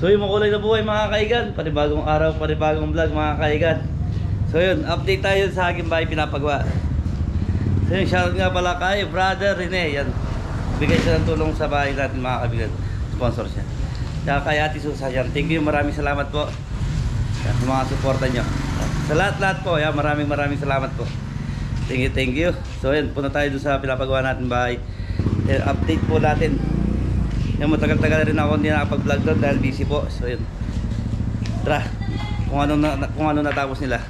So yung makulay na buhay mga kaigan, panibagong araw, panibagong vlog mga kaigan. So yun, update tayo sa aking bahay pinapagawa. So yun, shoutout nga pala kay Brother Rene. Yan, bigay siya ng tulong sa bahay natin mga kaibigan. Sponsor siya. Kaya kay Ate Susa yan, thank you, maraming salamat po yan, sa mga suporta nyo. Sa lahat-lahat po, yan, maraming salamat po. Thank you. So yun, punta tayo doon sa pinapagawa natin bahay. Update po natin. Yung matagal-tagal rin ako hindi nakapag-vlog doon dahil busy po. So yun, tara, kung ano natapos nila.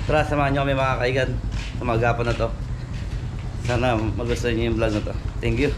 Tara, samahan nyo kami mga kaigan sa maghapon na to. Sana magustuhan nyo yung vlog na to. Thank you.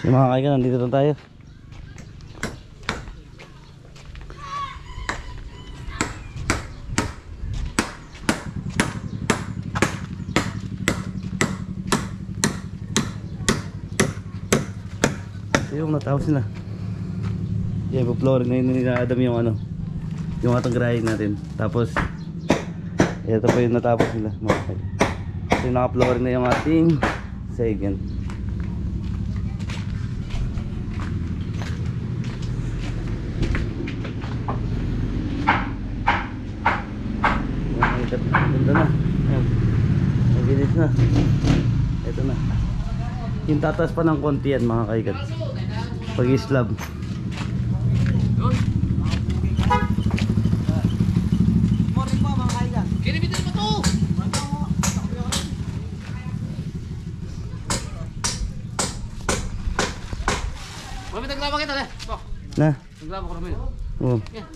So mga kaigan, nandito na tayo. So yung natapos nila. Yan, flooring na yun, nila-adam yung ano, yung atong grahin natin. Tapos ito po yung natapos nila mga kaigan. So yung naka-flooring na yung ating saigan. Ganda na. Ayan. Nagilis na. Ito na. Yung tatas pa ng konti yan mga kaigan. Pag-islab. Morning po mga kaigan. Kinibitin mo to! Mami, naglaba kita eh. Na? Naglaba ko namin. Oo. Yan.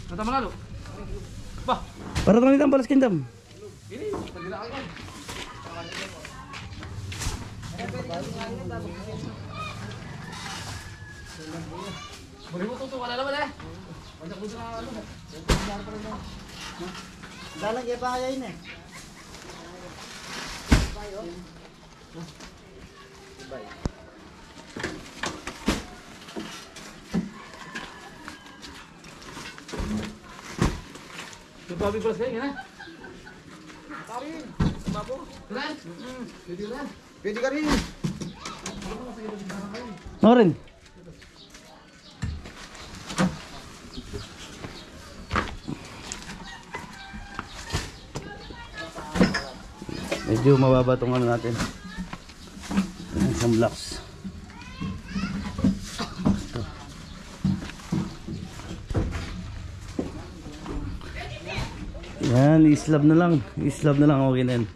Kata malalo. Bah! Para kami ng balas kindam. Ini, pagila kayo. Bari mo tuto ka na naman eh. Banyak buto na ano. Dalang kaya pa kaya yun eh. Yung babi balas kayo, gana? Karin, babo. Kailan? Pwede na. Pwede ka rin. Norin. Medyo mababa itong ano natin. Isang blocks. Yan, islab na lang. Islab na lang, okay na yan.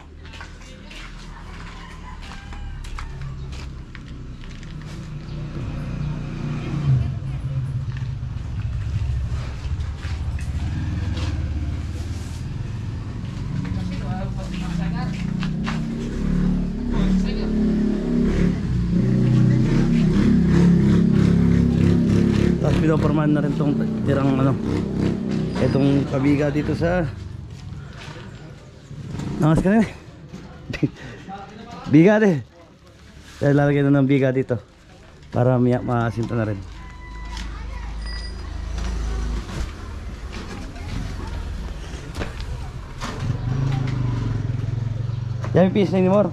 Tapos pinopormahan na rin itong tirang ano, itong kabiga dito sa nakas ka na eh. Biga eh. Dahil lalagyan na ng biga dito para maasinta na rin. Yan yung piece na ni Mor.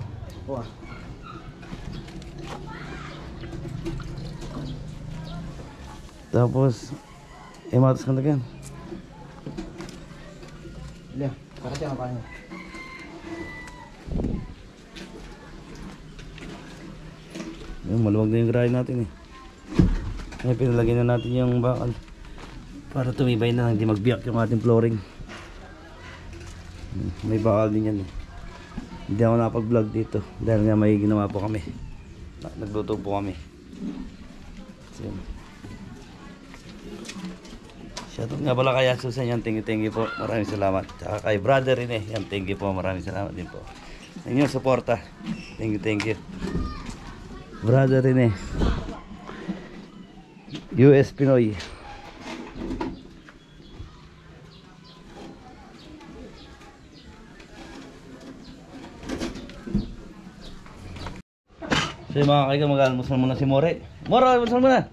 Tapos imatos ka na yan. Liya, para siya ang kanya. Yung maluwag na yung grahe natin eh. Ay, pinalagyan na natin yung bakal para tumibay na, hindi magbiyak yung ating flooring. May bakal din yan eh. Hindi ako nakapag-vlog dito dahil nga may ginawa po kami. Nagluto po kami. So, yun. Shoutout nga pala kay Susan yan. Thank you po. Maraming salamat. Tsaka kay brother Rene yan. Thank you po. Maraming salamat din po. Inyong suporta. Thank you. Brother Rene. US Pinoy. So yung mga kaigan, mag-almusal muna si More. More, almusal muna!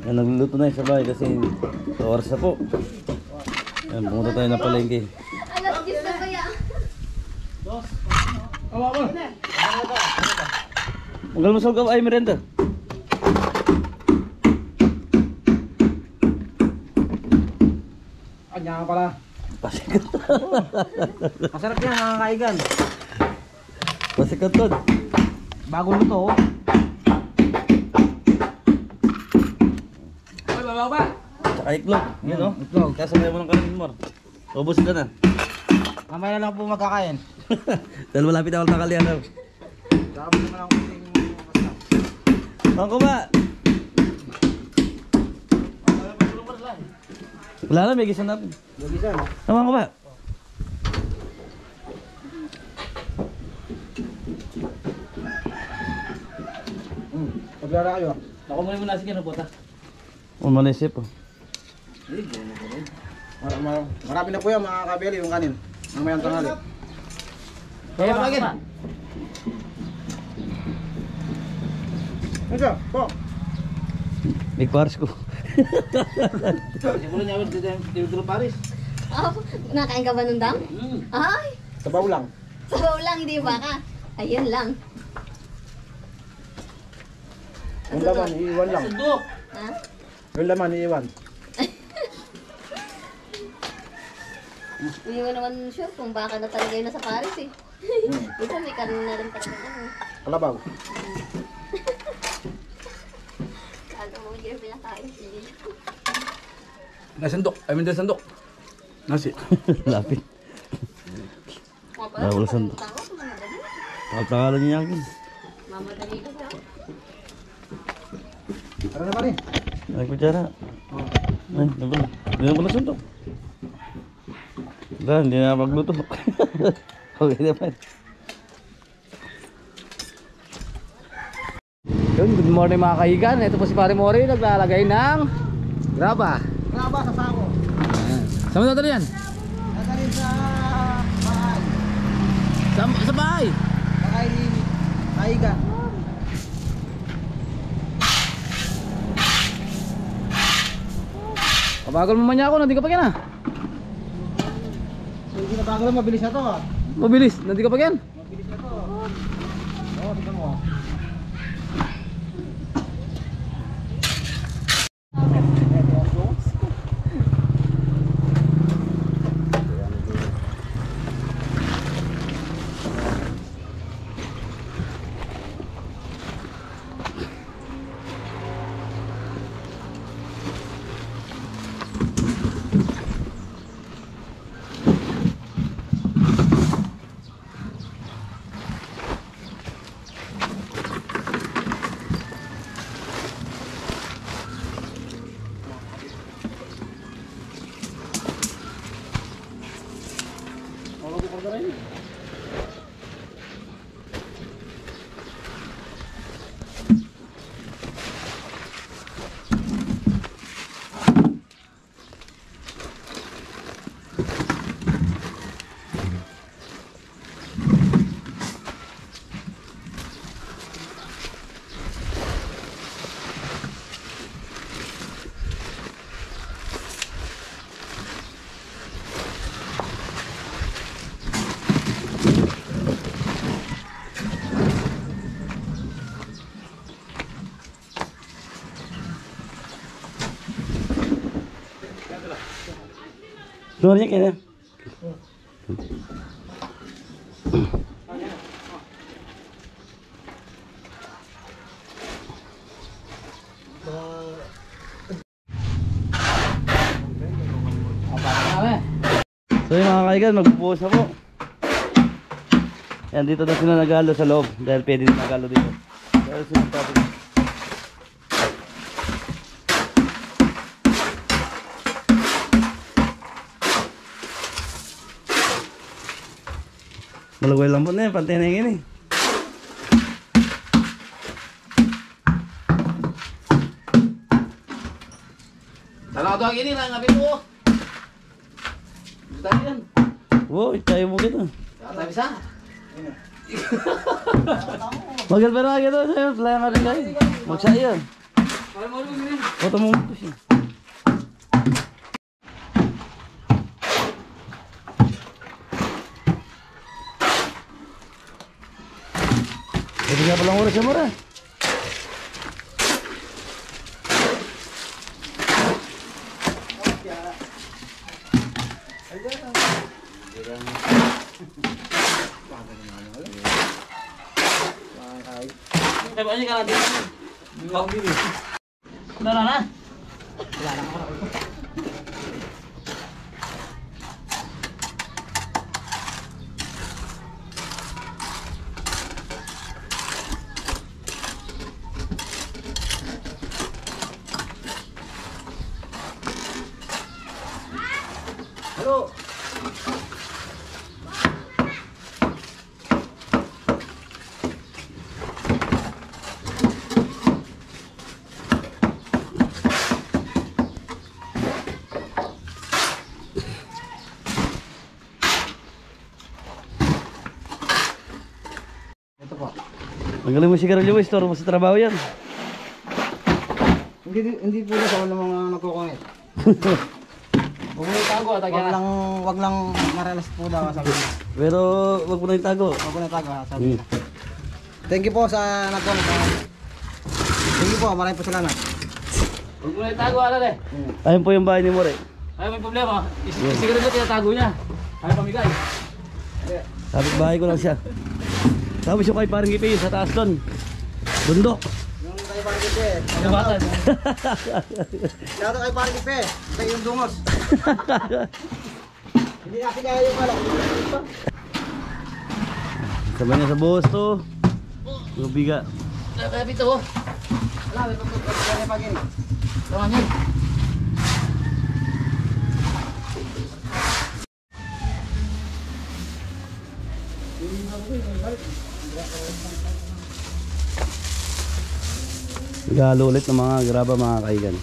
Yan, nagluluto na yung sa bahay kasi oras na po. Yan, pumunta tayo ng palengke. Alas 10 na kaya. Mag-almusal ka ba? Ay, merenda. Kanya ka pala. Pasikat. Masarap yan mga kaigan. Pasikat doon. Bago luto oh. Ay, babaw ba? Tsaka iklog. Yun o. Itlog. Kasabay mo ng kanin mo. Ubus ka na. Mamaya na lang po magkakain. Dahil malapit ako ng kalian. Tsaka po naman ang kunting masarap. Saan ko ba? Wala na, may gisa natin. Lugisan. Saan ko ba? Paglala kayo. Ako muna muna sige na po ta. Umanisip oh. Marami na po yan mga kabeli yung kanin. Mamayang tanghali. Kaya bagay. Ito, po. Big Paris ko. Siguro niya dito Paris. Oh, nakain ka ba nun dam? Ay, Sabaw lang. sabaw lang, hindi ba ka? Ayun lang. Yung laman, iiwan lang. Sundok. Ha? Yung laman, iiwan. Hindi mo naman sure kung baka na talaga yun nasa Paris eh. Ito may kanin na rin talaga. Kalabaw. Ano mo, hindi rin pinakain. Nasandok. I mean, sandok. Nasi. Lapit. Wala wala sandok. Pagpakalan niya akin. Mamadali ka siya. Tara na pa rin. Ay, kutsara. Ay, nabala. Hindi na pala sundok. Wala, hindi na magluto. Okay naman. Yun, good morning mga kahigan. Ito po si Pare Mori, naglalagay ng graba. Graba sa sako. Saan mo natin yan? Nasa rin sa bahay. Sa bahay. Bahay ni kaigan. Kabagal mo man niya ako, nandi ka pa yan ah. Hindi na bago lang, mabilis na to. Mabilis, nandi ka pa yan. Mabilis na to. Oo, tignan mo. Luar niya kaya. kaigan, magbubuhos na po. Yan, dito na sila nagalo sa loob. Dahil pwede na nagalo dito. Dahil sila topic. Malagay lang po na yan, pantay na yun eh. Dalawa doang ini lang, ngapin mo. Bisa yan. Wow, tayo mo kita. Kata bisa. Magal pa na kita sa'yo, fly nga rin kayo. Magsa yan. Malu gini. Foto mo mo siya. Pwede nga palang oras siya mo rin. Coba aja kan nanti. Mau gini. Nah. Halo. Ito po. Magaling mo sigarilyo mo, store mo sa trabaho yan. Hindi po sa mga nagkukungit. Bumuli tago at Wag lang maralas po daw sabi niya. Pero wag mo na itago. Wag ko na tago ha, sabi niya. Thank you po sa nagkukungit. Thank you po, maraming po salamat. Bumuli tago ala deh. Ayun po yung bahay ni More. Ay may problema. Siguro na tinatago niya. Ay pamigay. Sabit bahay ko lang siya. Tapos yung kay parang ipi sa taas doon. Bundok. Yung kay Parlipe. Jabatan. Shout out kay Parlipe. Kay yung dungos. Hindi na kasi kaya yung pala. Sabay niya sa buhos to. Yung biga. Kaya pito. Wala, may pagkakas pagin. Tangannya. Galo ulit ng mga graba mga kaigan.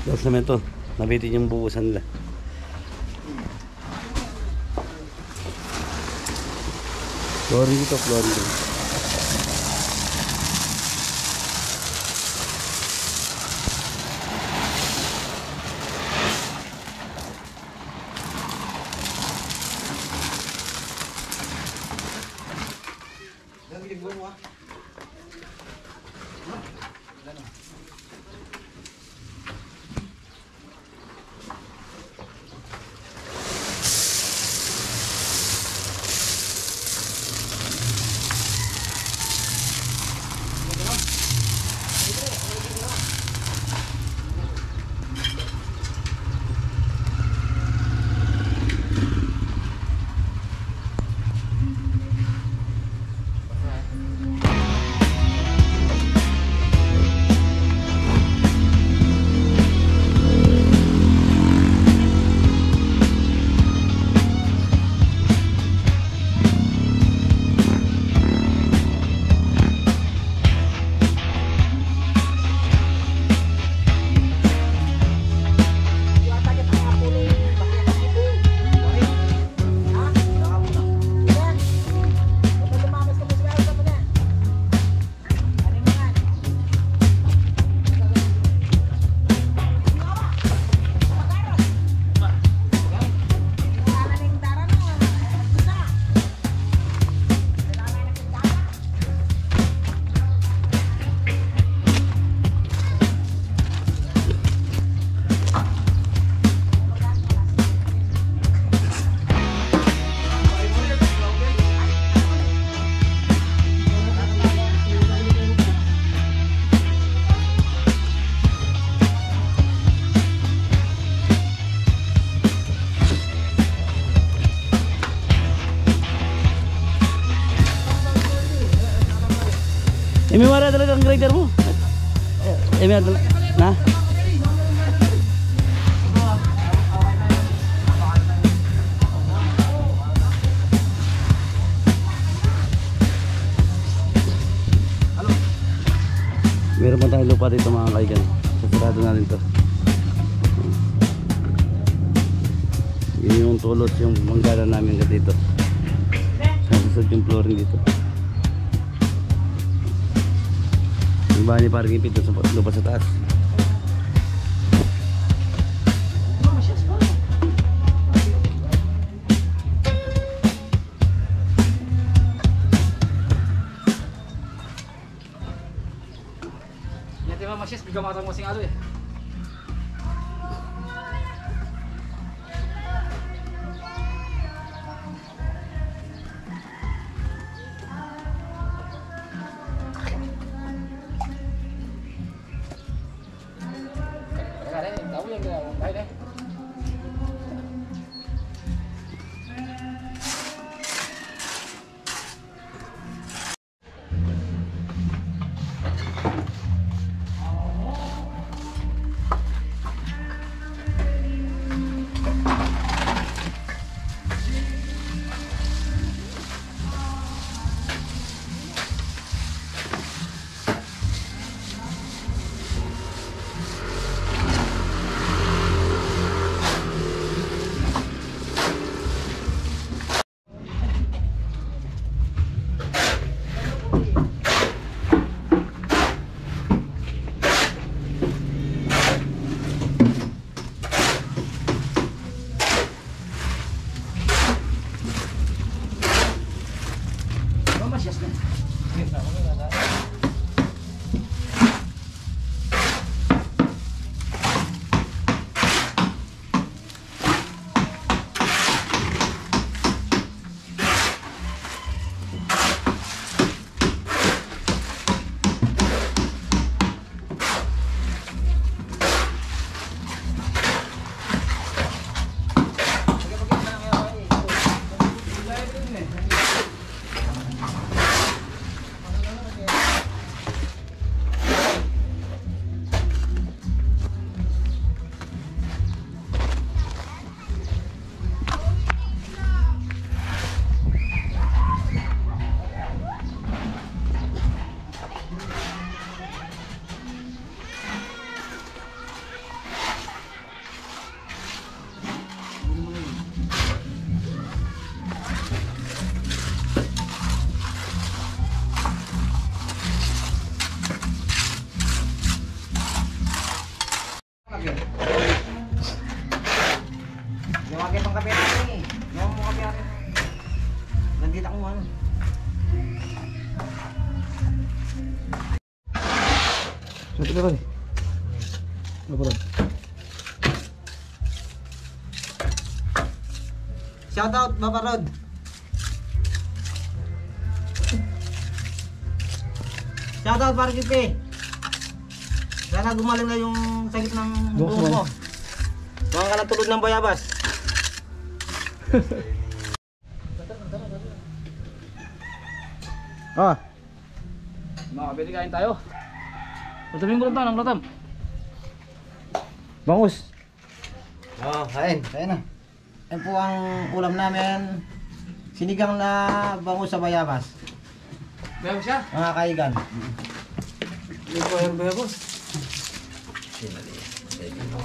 Tapos naman ito. Nabitin yung buusan nila. Flooring dito, flooring dito. May wala talaga ang grader mo. May na? Meron pa tayong lupa dito mga kaigan. Sasarado natin to. Yun yung tulot yung manggana namin dito. Sasusod yung flooring dito. Yung bahay ni parang ipit sa lupa sa taas. Masyas, bigyan matang mo singalo eh. Ito ba? Shout out Papa Rod. Shout out para Kipi. Sana gumaling na yung sakit ng buhok mo. Huwag ka na tulog ng bayabas. Ah, Makabili kain tayo. Patamin ko lang tayo ng latam. bangus. Oh, kain. Kain na. Yan po ang ulam namin. Sinigang na bangus sa bayabas. Bayabas siya? Mga kaigan. Hindi ko yung bayabas.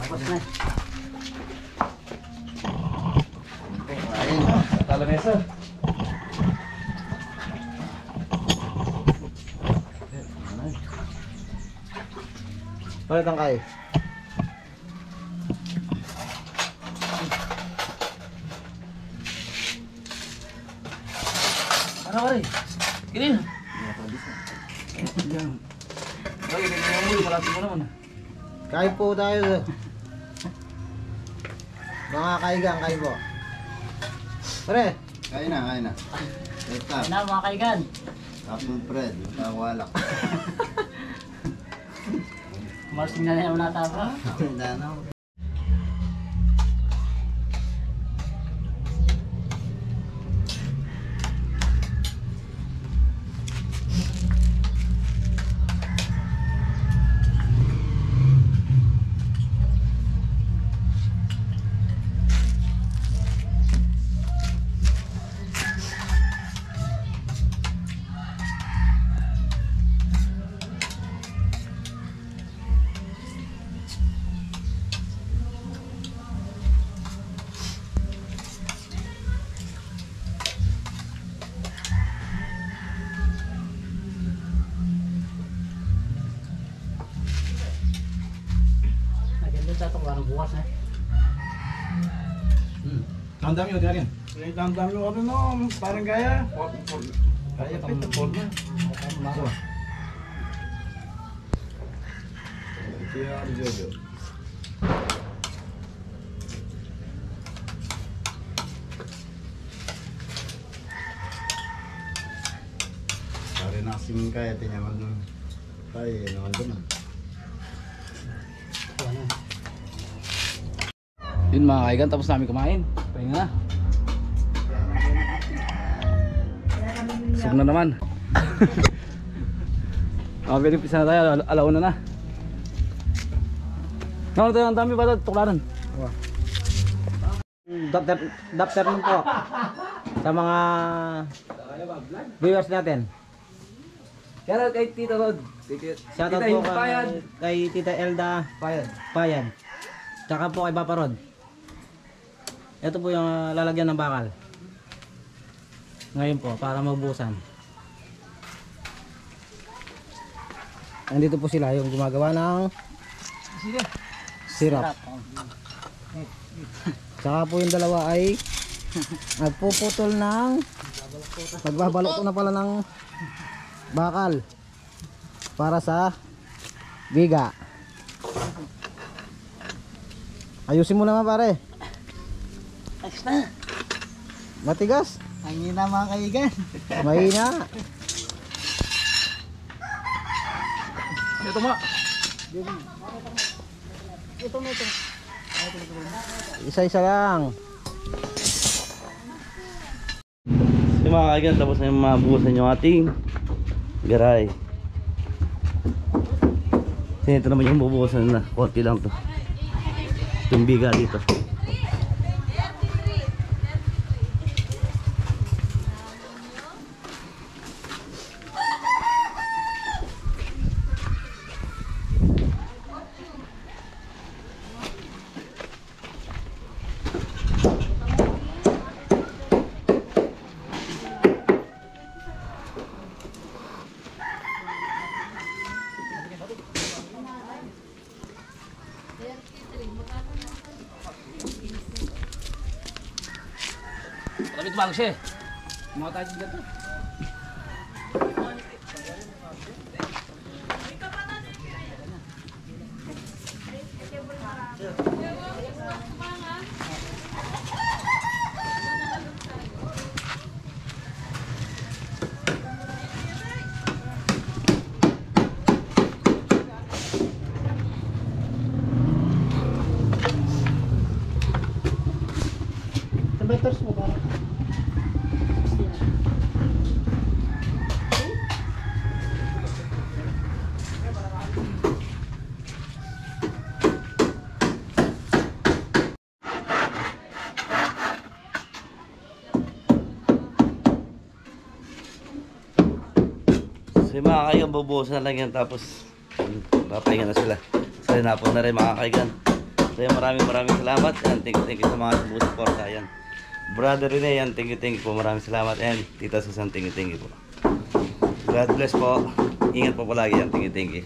Tapos na. Talamesa. Palit ang kay. Ano ka rin? Kinin. Lagi din yung muli, malapit mo naman. Kain po tayo. Mga kaigan, kain po. Pare. Kain na, kain na. Wake up. Na mga kaigan. Apple bread, walak. Marsing na yung natapa. Danaw. Bukas eh. Tandam yun, tiyakin. Tandang yung ano no, parang gaya. Kaya pang forma. Maro. Kaya ano Jojo? Pare nasim kaya tinya mag kaya naman doon. Yun mga kaigan, tapos namin kumain. Pahinga na. Sug na naman. Pinipisa na tayo, alauna na. Ano tayo, ang dami ba ito? Tuklaran. Dapter nun po. Sa mga viewers natin. Kaya kay Tita Rod. Shoutout po kay Tita Elda Payan. Tsaka po kay Papa Rod. Ito po yung lalagyan ng bakal. Ngayon po, para mabusan. Andito po sila yung gumagawa ng syrup. Tsaka po yung dalawa ay nagpuputol ng nagbabalot na pala ng bakal para sa biga. Ayusin mo naman pare. Ayos na. Matigas. Hangin na mga kaigan. Mahina. Ito mo. Isa-isa lang. So mga kaigan, tapos na yung mabuhusan yung ating garay. So ito naman yung bubuhusan na, konti lang to. Itong biga dito. Tapi itu bagus ya. Mau tahu juga tuh. Temperatures mo para. So yung mga kaigan, bubuhusan na lang yan, tapos papahinga na sila. So yun na po na rin mga kaigan. So yan, maraming salamat. And thank you sa mga sumusuporta. Ayan, Brother Rene, yan, thank you po, maraming salamat. And Tita Susan, thank you po. God bless po. Ingat po palagi yan, thank you.